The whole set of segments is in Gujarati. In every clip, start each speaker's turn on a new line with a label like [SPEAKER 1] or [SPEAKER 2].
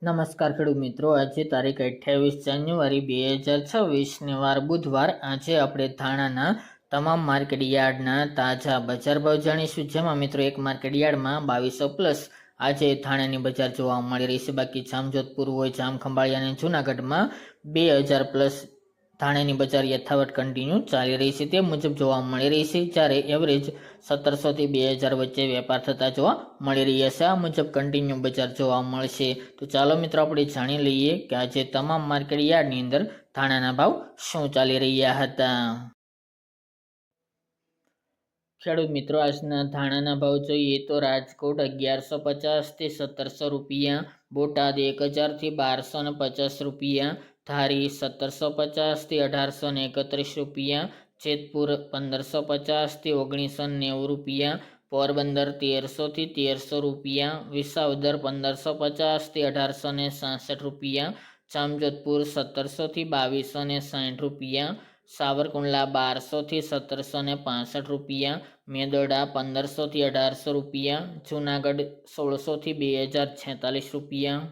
[SPEAKER 1] નમસ્કાર ખેડૂત મિત્રો, આજે તારીખ 28 જાન્યુઆરી 2026 ને વાર બુધવાર। આજે આપણે ધાણાના તમામ માર્કેટ યાર્ડના તાજા બજાર ભાવ જાણીશું, જેમાં મિત્રો એક માર્કેટ યાર્ડમાં 2200+ આજે ધાણાની બજાર જોવા મળી રહી છે। બાકી જામજોધપુર હોય, જામખંભાળિયા અને જૂનાગઢમાં 2000+ ધાણાની બજાર યથાવત કન્ટિન્યુ ચાલી રહી છે, તે મુજબ જોવા મળી રહી છે। જ્યારે એવરેજ 1700 થી 2000 વચ્ચે વેપાર થતા જોવા મળી રહ્યા છે। આ મુજબ કન્ટિન્યુ બજાર જોવા મળશે। તો ચાલો મિત્રો આપણે જાણી લઈએ કે આજે તમામ માર્કેટ યાર્ડની અંદર ધાણાના ભાવ શું ચાલી રહ્યા હતા। ખેડૂત મિત્રો, આજના ધાણાના ભાવ જોઈએ તો રાજકોટ 1150 થી 1700 રૂપિયા, બોટાદ 1000 થી 1250 રૂપિયા, ધારી 1750 થી 1831 રૂપિયા, જેતપુર 1550 થી 1990 રૂપિયા, પોરબંદર 1300 થી 1300 રૂપિયા, વિસાવદર 1550 થી 1866 રૂપિયા, જામજોધપુર 1700 થી 2260 રૂપિયા, સાવરકુંડલા 1200 થી 1765 રૂપિયા, મેદરડા 1500 થી 1800 રૂપિયા, જૂનાગઢ 1600 થી 2046 રૂપિયા,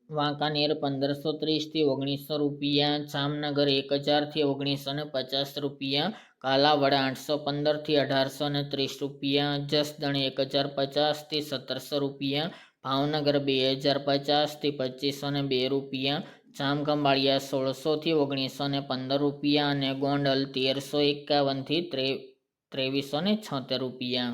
[SPEAKER 1] વાંકાનેર 1530 થી 1900 રૂપિયા, જામનગર 1000 થી 1950 રૂપિયા, કાલાવડ 815 થી 1830 રૂપિયા, જસદણ 1050 થી 1700 રૂપિયા, ભાવનગર 2050 થી 2502 રૂપિયા, જામખંભાળિયા 1600 થી 1915 રૂપિયા અને ગોંડલ 1351 થી 2376 રૂપિયા।